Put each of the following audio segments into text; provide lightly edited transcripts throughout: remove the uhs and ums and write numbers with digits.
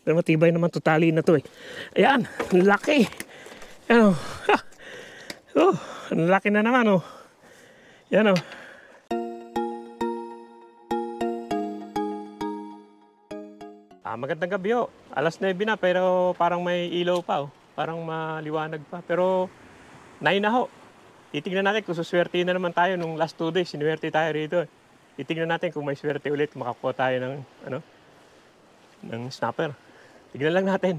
Pero matibay naman totally na to eh. Ayan, ang laki. Ano, ha. Oh, ang laki na naman oh. Yan oh. Magandang gabi ho. Alas 9 na pero parang may ilaw pa oh. Parang maliwanag pa. Pero 9 na ho. Titignan natin kung suswerte na naman tayo nung last 2 days. Sinuwerte tayo rito. Titignan natin kung may swerte ulit. Makakuha tayo ng, ng snapper. Tignan lang natin.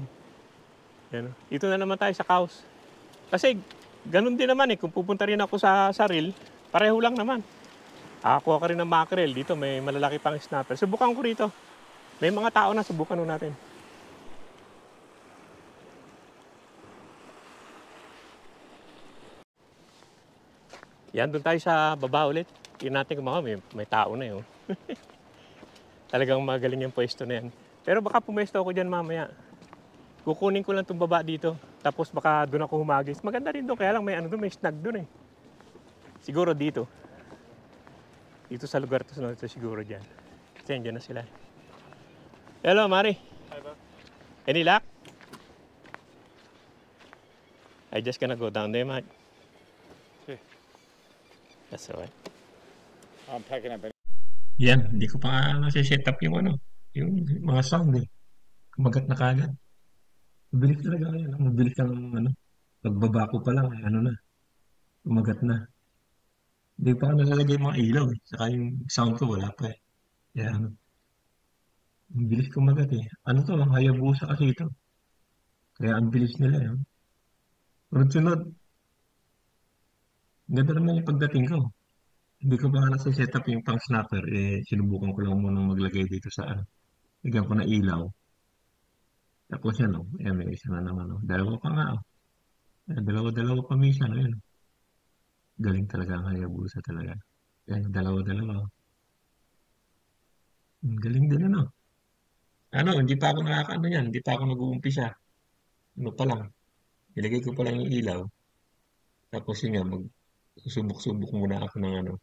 Yan. Dito na naman tayo sa cows. Kasi ganun din naman eh. Kung pupunta rin ako sa reel, pareho lang naman. Akakuha ka rin ng mackerel. Dito may malalaki pang snapper. Subukan ko rito. May mga tao na, subukan nun natin. Yan, doon tayo sa baba ulit. Tingnan natin kung may tao na yun. Talagang magaling yung pwesto na yan. Pero baka pumesto ako dyan mamaya. Kukunin ko lang itong baba dito. Tapos baka doon ako humagis. Maganda rin doon, kaya lang may may snag doon eh. Siguro dito. Dito sa lugar to siguro dyan. Kasi dyan na sila. Hello, Mari. Hi, Bob. Any luck? I just gonna go down there, mate. Yeah. That's alright. I'm packing up. Yan, hindi ko pa nasi-set up yung mga sound eh. Kumagat na kagad. Mabilis talaga yan. Mabilis ang pagbaba ko pa lang, kumagat na. Hindi pa ako nalalagay mga ilaw eh. Saka yung sound ko wala pa eh. Yan. Ang bilis kumagat eh. Hayabusa kasi ito. Kaya ang bilis nila yun. Sunod-sunod. Ganda naman yung pagdating ko. Hindi ko pa nasa-set up yung pang snapper. Sinubukan ko lang muna maglagay dito sa Bigyan ko na ilaw. Tapos yan may isa na naman Dalawa pa nga Dalawa-dalawa pa minsan Ayun. Galing talaga ang Hayabusa talaga. Yan, dalawa-dalawa. Galing din hindi pa ako yan. Hindi pa ako nag-uumpisa. Pa lang. Ilagay ko pa lang yung ilaw. Tapos yun nga, susubok-subok muna ako ng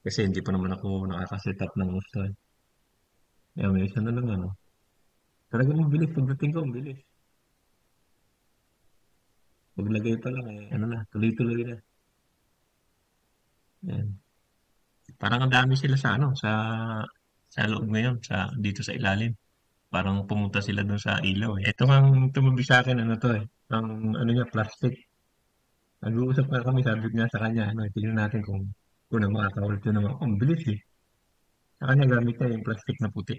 Kasi hindi pa naman ako nakaka-set up ng gusto. Kaya may isa na naman Talagang mabilis. Pagdating ko, mabilis. Paglagay pa lang tuloy-tuloy na. Yan. Parang ang dami sila sa loob ngayon, dito sa ilalim. Parang pumunta sila dun sa ilaw eh. Ito ang tumabi sa akin, ang niya, plastic. Nag-uusap na kami, sabi ko nga sa kanya, tingnan natin kung na makakaulit yun naman. Ang bilis eh. Sa kanya gamit niya yung plastic na puti.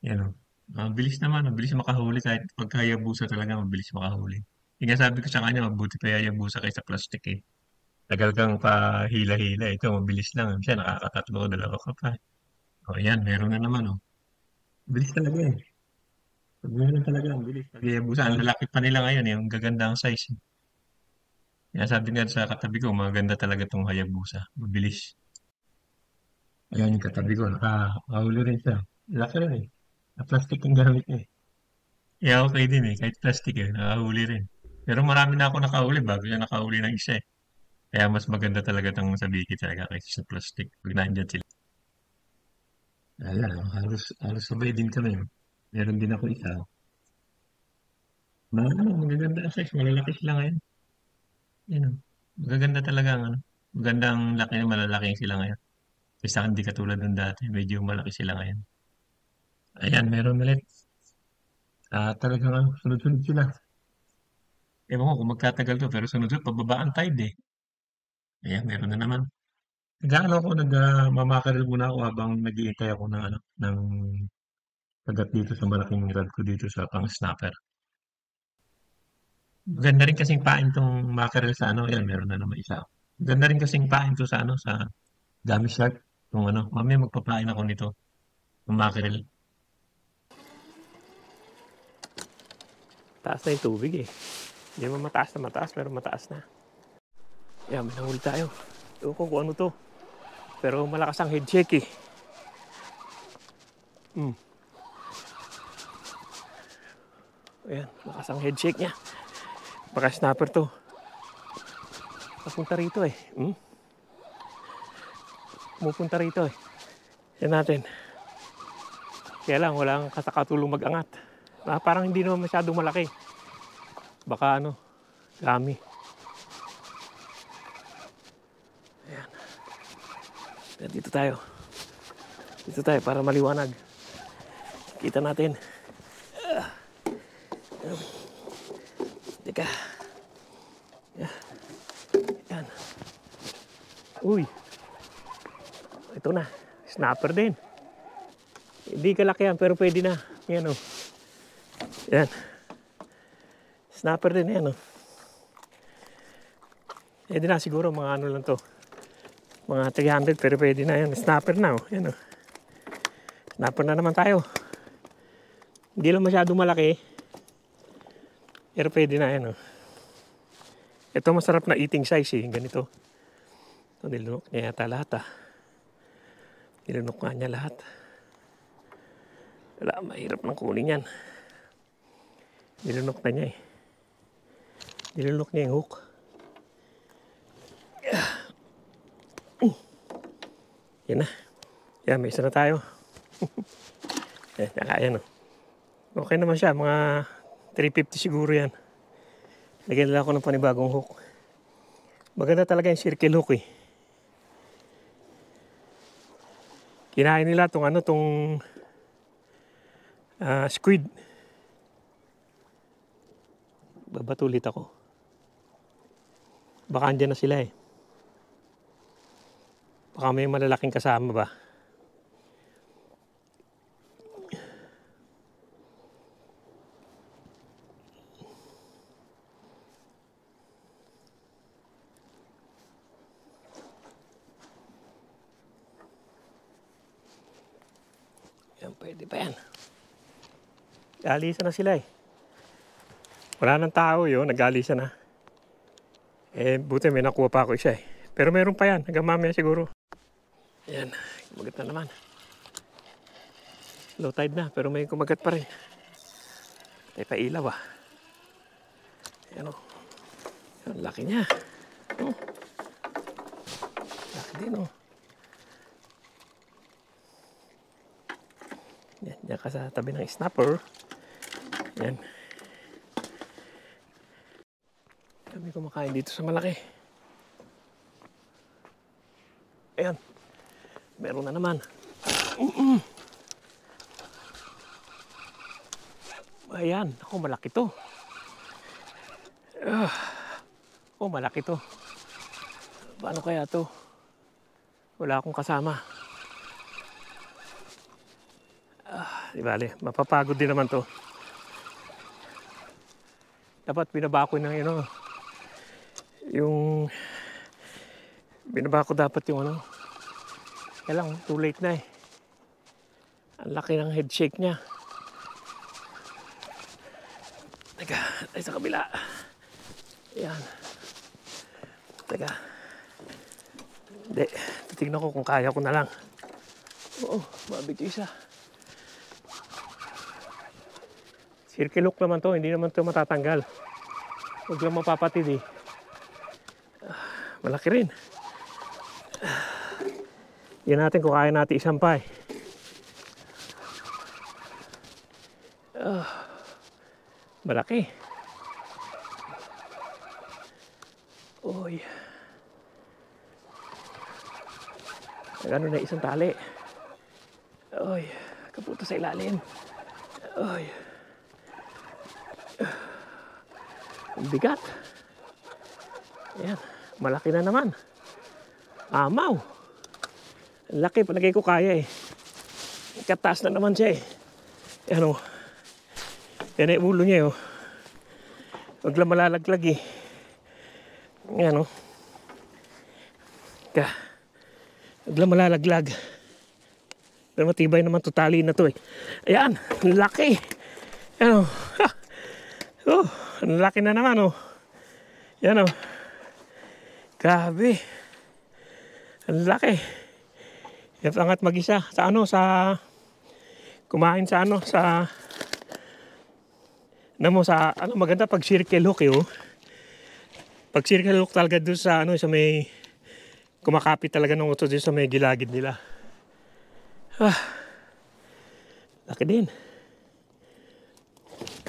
Yan bilis naman, mabilis makahuli kahit pagka Hayabusa talaga, mabilis makahuli. Yung nga sabi ko sa kanya, mabuti pa Hayabusa kaysa plastic eh. Tagal kang pa-hila-hila. Ito, mabilis lang. Siya, nakakatatlo, dalawa ka pa. Yan, meron na naman Bilis talaga eh. Pag meron talaga, ang bilis. Pag Hayabusa, ang lalaki pa nila ngayon yung gaganda ang size eh. Kaya sabi nga sa katabi ko, maganda talaga tong Hayabusa. Mabilis. Ayan yung katabi ko, nakahuli rin siya. Laki rin eh. Na-plastic yung gamit niya eh. Yeah, okay din eh. Kahit plastic eh, nakahuli rin. Pero marami na ako nakahuli bago siya nakahuli ng isa eh. Kaya mas maganda talaga itong sabiki talaga kaysa sa plastic. Pag nandyan sila. Ayan, halos sabay din kami. Meron din ako isa. Magaganda ang size. Malalaki sila ngayon. Yan magaganda talaga magandang laki na malalaki sila ngayon. Kasi hindi katulad ng dati. Medyo malaki sila ngayon. Ayan, meron ulit. Talagang sunod-sunod sila. Ewan ko kung magtatagal to, pero sunod-sunod, pababa ang tide eh. Ayan, meron na naman. Nagmamakaril muna ako habang nag-iintay ako ng kagat dito sa malaking rod ko dito sa pang snapper. Ganda rin kasing pain tong mackerel sa yan, meron na naman isa. Ganda rin kasing pain to sa sa Gummy Shark. Kung mamaya magpapain ako nito, ng mackerel. Taas na yung tubig eh. Hindi mo mataas na mataas, pero mataas na. Yan, may nahuli tayo. Ewan ko kung ano to. Pero malakas ang head shake eh. Ayan, malakas ang head shake niya. Baka snapper to. Papunta rito eh. Pumupunta rito eh. Yan natin. Kaya lang, walang kasakatulong mag-angat. Parang hindi naman masyadong malaki. Baka ano, dami. Ayan. Dito tayo. Dito tayo para maliwanag. Kita natin. Teka. Ayan. Uy. Ito na. Snapper din. Hindi kalaki yan, pero pwede na. Yan o. Yan. Snapper din yan o. Pwede na siguro mga ano lang to. Mga 300 pero pwede na yan. Snapper na o. Yan o. Snapper na naman tayo. Hindi lang masyadong malaki. Pero pwede na yan o. Ito masarap na eating size eh. Ganito. Ito nilunok niya yata lahat ah. Nilunok nga niya lahat. Wala, mahirap ng kunin yan. Nilunok na niya eh. Nilunok niya yung hook. Yan na. Yan, may isa na tayo. Yan o. Okay naman siya. Mga 350 siguro yan. Lagyan nila ako ng panibagong hook. Maganda talaga yung circle hook eh. Kinain nila tong ano, tong squid. Babatulit ako. Baka andyan na sila eh. Baka may malalaking kasama ba. Yan, pwede pa yan. Nag-alisa na sila eh. Wala nang tao yun, nag-alisa na. Eh, buti may nakuha pa ako isa eh. Pero meron pa yan, hanggang mamaya siguro. Yan, kumagat na naman. Low tide na, pero may kumagat pa rin. Tayo pa ilaw ah. Yan o. Yan, laki niya. Oh. Laki din oh. Yan, dyan ka sa tabi ng snapper. Yan. Kami kumakain dito sa malaki. Ayan. Meron na naman. Ayan. Ako, malaki to. Oh, malaki to. Paano kaya to? Wala akong kasama. Di bale, mapapagod din naman to. Dapat binaba ko ng yung binaba ko dapat yung ano. Kaya lang, too late na eh. Ang laki ng head shake niya. Teka, tayo sa kabila. Ayan. Teka. Hindi, titignan ko kung kaya ko na lang. Oo, mabig isa. Circle hook naman to, hindi naman to matatanggal. Huwag lang mapapatid eh. Malaki rin. Yan natin kung kaya natin isampay. Malaki. Uy. Gano'n na isang tali. Uy. Kaputo sa ilalim. Uy. Ang bigat. Ayan. Malaki na naman. Amaw. Ang laki. Palagay ko kaya eh. Kataas na naman siya eh. Ayan o. Yan ay ulo niya o. Huwag lang malalaglag eh. Ayan o. Huwag lang malalaglag. Pero matibay naman to, tali na to eh. Ayan. Ang laki. Ayan o. Oh. Ang laki na naman o. Yan o. Grabe. Ang laki. Yan angat mag-isa. Sa ano, sa kumain sa ano, sa sa ano maganda pag circle hook eh oh. Pag circle hook talaga doon sa ano, sa may kumakapit talaga ng utos doon sa may gilagid nila. Laki din.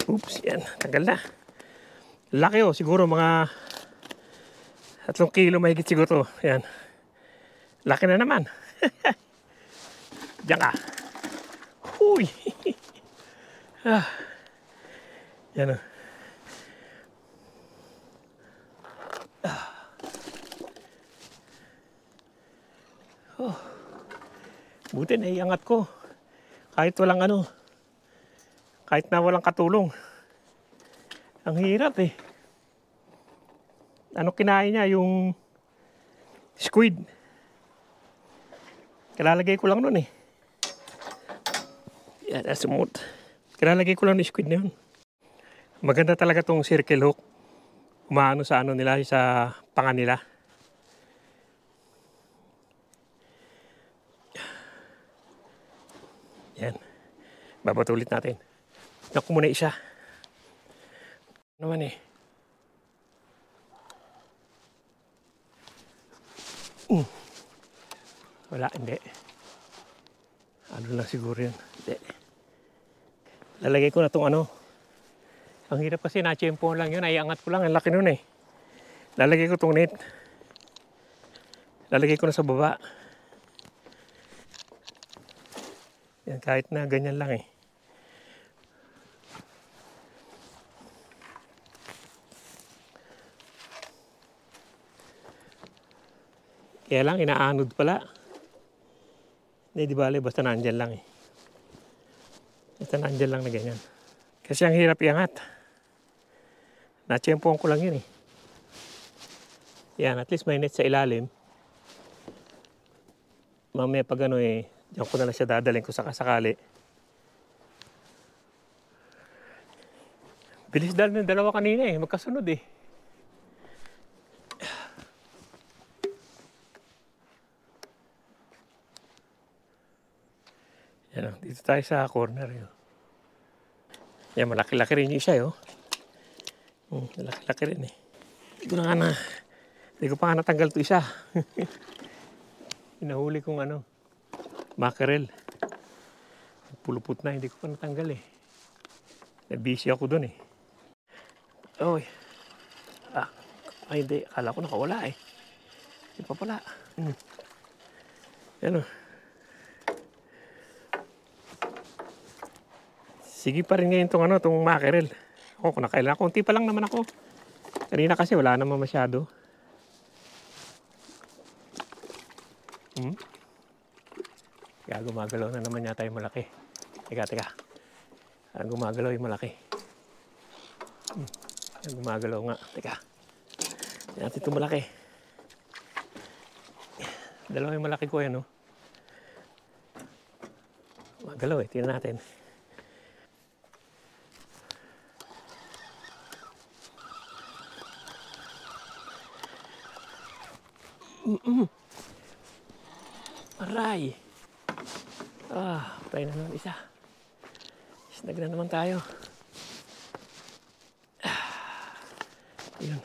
Oops, yan. Tanggal na. Laki oh, siguro mga 3 kilo mahigit siguro to. Yan. Laki na naman. Diyan ka. Huy. Yan oh. Buti na iangat ko. Kahit walang kahit na walang katulong. Ang hirap eh. Ano kinain niya? Yung squid. Kilalagay ko lang nun eh. Yan, smooth. Kilalagay ko lang yung squid na yun. Maganda talaga tong circle hook. Umaano sa nila, sa panga nila. Yan. Babatulit natin. Naku muna isa. Naman eh. Wala, hindi. Ano lang siguro yun. Hindi. Lalagay ko na itong Ang hirap kasi na-tiyempo lang yun. Naiangat ko lang. Ang laki nun eh. Lalagay ko itong net. Lalagay ko na sa baba. Yan, kahit na ganyan lang eh. Kaya lang, inaanod pala. Hindi, di bale, basta nandyan lang eh. Basta nandyan lang na ganyan. Kasi ang hirap iangat. Na-tiyempoan ko lang yun eh. Yan, at least may net sa ilalim. Mamaya pag diyan ko na lang siya dadalhin ko sakali. Bilis dahil ng dalawa kanina eh. Magkasunod eh. Yan, dito tayo sa corner yun. Yan, malaki-laki rin yung isa yun. Malaki-laki rin eh. Hindi ko pa nga natanggal ito isa. Hinahuli kong mackerel. Pulupot na, hindi ko pa natanggal eh. Busy ako dun eh. Oy. Ay hindi, akala ko nakawala eh. Hindi pa pala. Yan o. Sige pa rin ngayon itong mackerel. Ako, kung nakailangan, konti pa lang naman ako. Kanina kasi wala naman masyado. Kaya gumagalaw na naman yata yung malaki. Teka. Gumagalaw yung malaki. Gumagalaw nga. Teka. Tignan natin itong malaki. Dalawa yung malaki ko yan, no? Gumagalaw eh. Tignan natin. Aray! Patay na naman isa. Snag na naman tayo. Yun.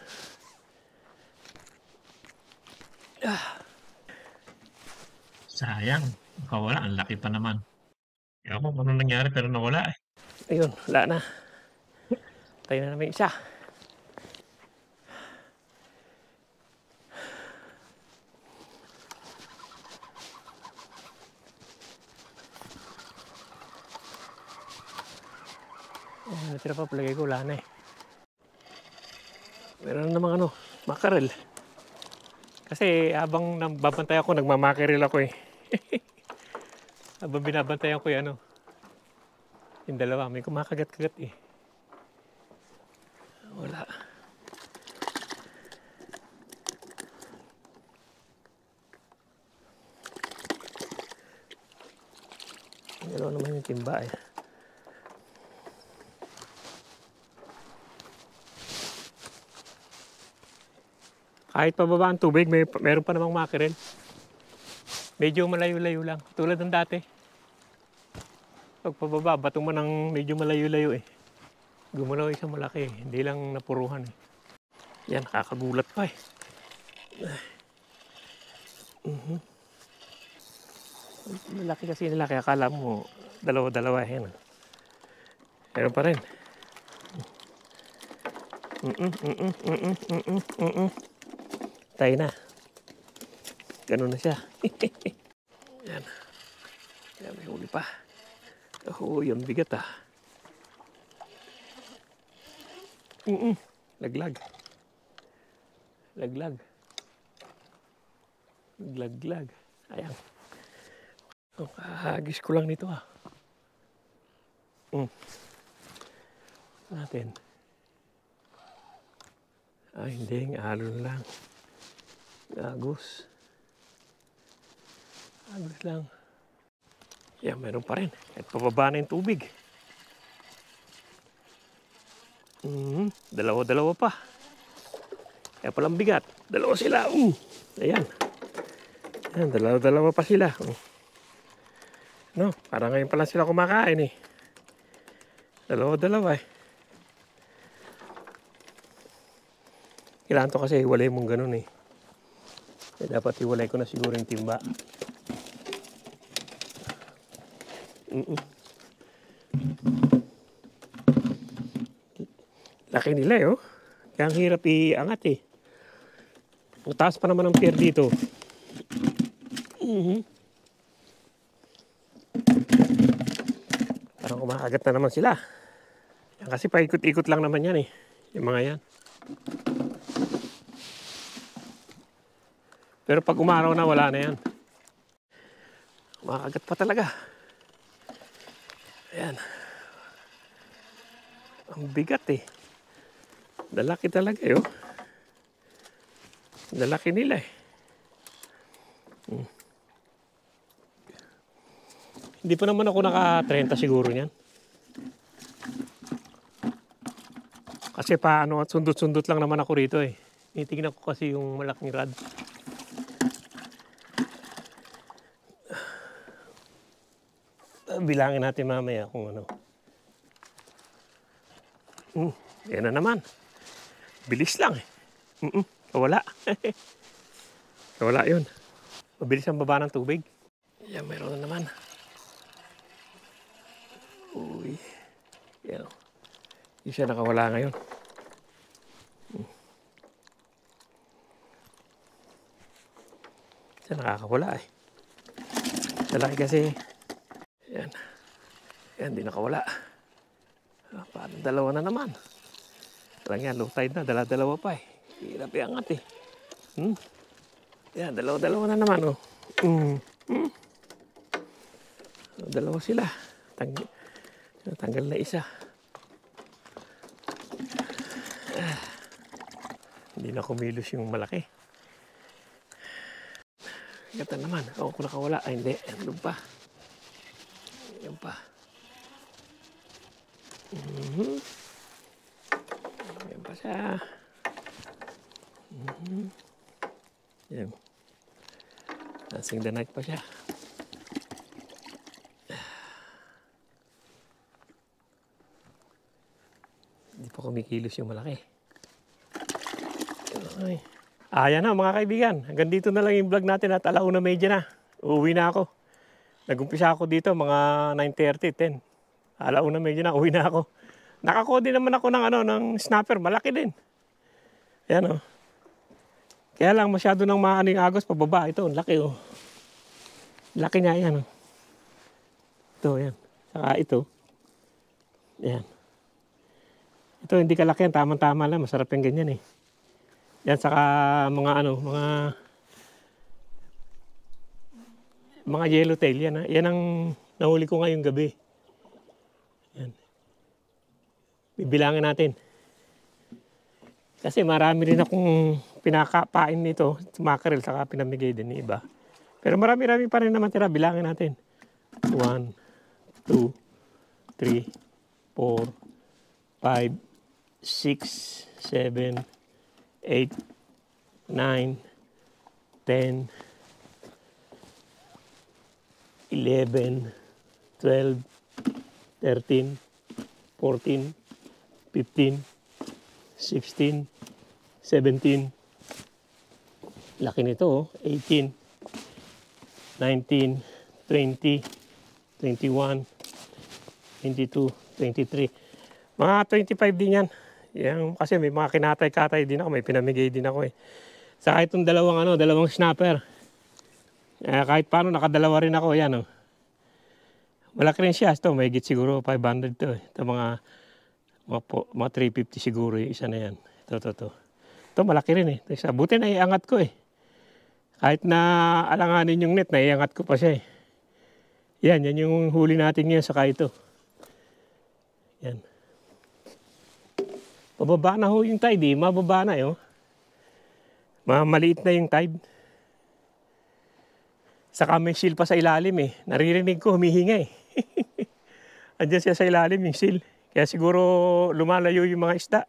Sayang. Nakawala. Ang laki pa naman. Ewan ko kung anong nangyari pero nawala eh. Ayun, wala na. Patay na naman isa. Natira pa, palagay ko, wala na eh. Meron namang mackerel. Kasi habang babantay ako, nagmamackerel ako eh. Habang binabantayan ko yung yung dalawa, may kumakagat-kagat eh. Wala. Meron naman yung timba eh. Kahit pababa ang tubig, meron pa namang mackerel. Medyo malayo-layo lang. Tulad ng dati. Pag pababa, bato mo ng medyo malayo-layo eh. Gumalaw isang malaki eh. Hindi lang napuruhan eh. Yan, nakakagulat pa eh. Malaki kasi nila, kaya akala mo Dalawa-dalawa. Yan. Meron pa rin. Tayo na. Ganun na siya. Yan. Yan, may huli pa. Oh, yung bigat ah. Laglag. Laglag. Laglag. Ayan. Oh, kahagis ko lang nito ah. Natin. Ay, hindi. Alon lang. Agos. Agos lang. Yan, meron pa rin. At pababa na yung tubig. Dalawa-dalawa pa. Kaya palang bigat. Dalawa sila. Ayan. Ayan, dalawa-dalawa pa sila. No, parang ngayon pa lang sila kumakain eh. Dalawa-dalawa eh. Kailangan to kasi hiwalay mong ganun eh. Kaya dapat hiwalay ko na siguro yung timba. Laki nila eh oh. Kaya ang hirap iangat eh. Ang taas pa naman ng pier dito. Parang kumakagat na naman sila. Yan kasi paikot-ikot lang naman yan eh. Yung mga yan. Pero pag umaraw na, wala na yan. Kumakagat pa talaga. Ayan. Ang bigat eh. Dalaki talaga eh oh. Dalaki nila eh. Hindi pa naman ako naka-30 siguro niyan. Kasi paano at sundot-sundot lang naman ako rito eh. Titignan ko kasi yung malaking rod. Bilangin natin mamaya kung ano. Yan na naman. Bilis lang eh. Kawala. Kawala yun. Mabilis ang baba ng tubig. Yan, meron na naman. Uy. Yan. Hindi siya nakawala ngayon. Siya nakakawala eh. Sa laki kasi. Yan. Yan, di nakawala. Parang dalawa na naman. Parang yan, low tide na. Dalawa pa eh. Hirap iangat eh. Yan, dalawa na naman oh. Dalawa sila. Tanggal na isa. Hindi na kumilos yung malaki. Gata naman. Ako kung nakawala. Ay hindi. Andun pa. Yan pa. Yan pa siya. Yan. Dancing the night pa siya. Hindi pa kumikilos yung malaki. Ay. Ayan na mga kaibigan. Hanggang dito na lang yung vlog natin at 1:30 na. Uuwi na ako. Nag-umpisa ako dito mga 9:30, 10. 1:30 na, uwi na ako. Nakakuha din naman ako ng, ng snapper. Malaki din. Ayan o. Kaya lang masyado nang maano yung agos pababa. Ito, laki o. Laki niya yan o. Ito, yan. Saka ito. Yan. Ito, hindi kalaki yan. Tama-tama lang. Masarap yung ganyan eh. Yan, saka mga yellowtail yan ha. Yan ang nahuli ko ngayong gabi. Yan. Bibilangin natin. Kasi marami rin akong pinakapain nito, mackerel, saka pinamigay din ni iba. Pero marami-rami pa rin naman tira. Bilangin natin. 1, 2, 3, 4, 5, 6, 7, 8, 9, 10, 11, 12, 13, 14, 15, 16, 17. Laki nito, 18, 19, 20, 21, 22, 23. Mga 25 din yan. Yan kasi may mga kinatay-katay din ako, may pinamigay din ako eh. Saka itong dalawang snapper. Kahit paano nakadalawa rin ako, yan oh. Malaki rin siya. Ito, may higit siguro 500 to eh. Ito mga 350 siguro yung isa na yan. Ito. Ito malaki rin eh. Ito isa. Buti na iangat ko eh. Kahit na alanganin yung net, naiangat ko pa siya eh. Yan yung huli natin ngayon saka ito. Yan. Pababa na ho yung tide eh. Mababa na yun. Maliit na yung tide. Saka may seal pa sa ilalim eh. Naririnig ko humihinga eh. Andiyan siya sa ilalim yung seal. Kaya siguro lumalayo yung mga isda.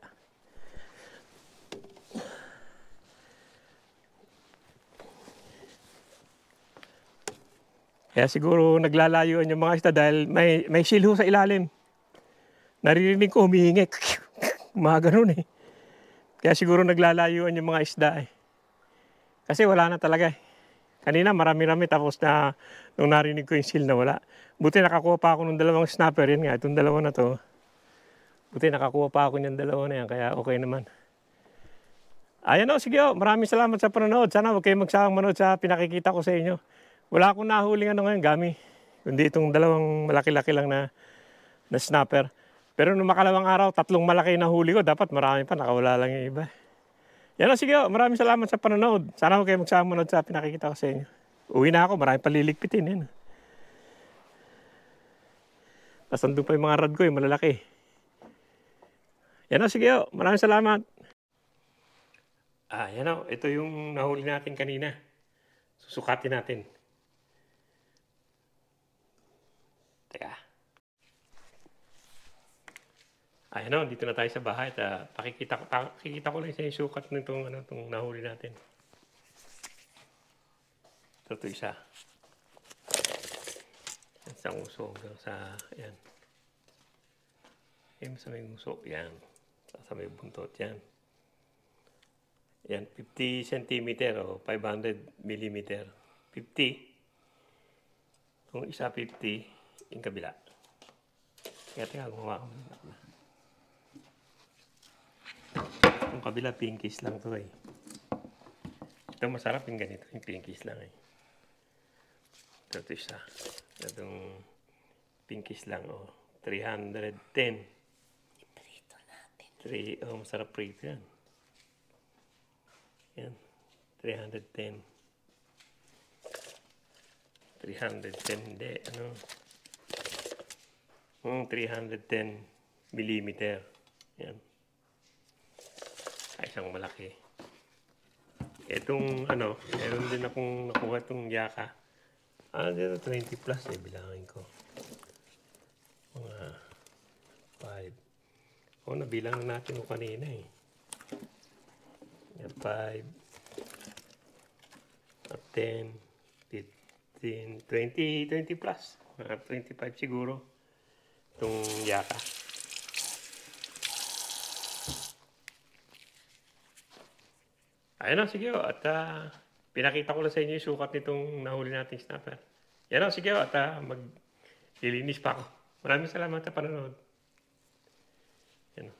Kaya siguro naglalayuan yung mga isda dahil may seal ho sa ilalim. Naririnig ko humihingi. Mga ganun eh. Kaya siguro naglalayuan yung mga isda eh. Kasi wala na talaga eh. Kanina marami-rami tapos na nung narinig ko yung seal na wala. Buti nakakuha pa ako ng dalawang snapper. Yan nga, itong dalawa na to. Buti nakakuha pa ako ng dalawa na yan. Kaya okay naman. Ayan o, sige o. Maraming salamat sa panonood. Sana huwag kayong magsawang manood sa pinakikita ko sa inyo. Wala akong nahuling ngayon, Gami. Kundi itong dalawang malaki-laki lang na snapper. Pero nung makalawang araw, 3 malaki na huli ko. Dapat marami pa, nakawala lang yung iba. Yan o, sige o. Maraming salamat sa panonood. Sana huwag kayong magsawang manood sa pinakikita ko sa inyo. Uwi na ako, maraming paliligpitin. Yan. Tapos nandun pa yung mga rad ko, yung malalaki. Yan o, sige o. Maraming salamat. Yan o. Ito yung nahuli natin kanina. Susukatin natin. Teka. Ayan o, dito na tayo sa bahay. Pakikita ko lang sa yung sukat nitong itong nahuli natin. Ito isa. Isang uso hanggang sa, yan. Yan sa may uso, yan. Sa may buntot, yan. Yan, 50 cm o 500 mm. 50. Kung isa 50, yung kabila. Teka, gumawa ko. Yung kabila, pinkish lang to eh. Ito masarap yung ganito, yung pinkish lang eh. Ito isa. Itong pinkish lang, oh. 310. Prito natin. Masarap prito yan. Yan. 310. 310, hindi. 310 millimeter. Yan. Isang malaki. Itong, meron din akong nakuha itong yaka. Dito 20 plus eh, bilangin ko. Mga 5. Nabilang natin o kanina eh. 5, 10, 15, 20 plus. Mga 25 siguro. Itong yaka. Ayun na, sige o. At pinakita ko lang sa inyo yung sukat nitong nahuli nating snapper. Yan o, sige o. At maglilinis pa ako. Maraming salamat sa panonood. Yan o.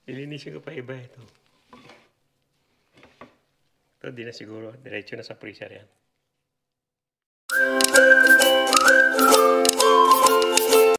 Lilinisin ko pa iba ito. Ito, di na siguro. Diretso na sa freezer yan.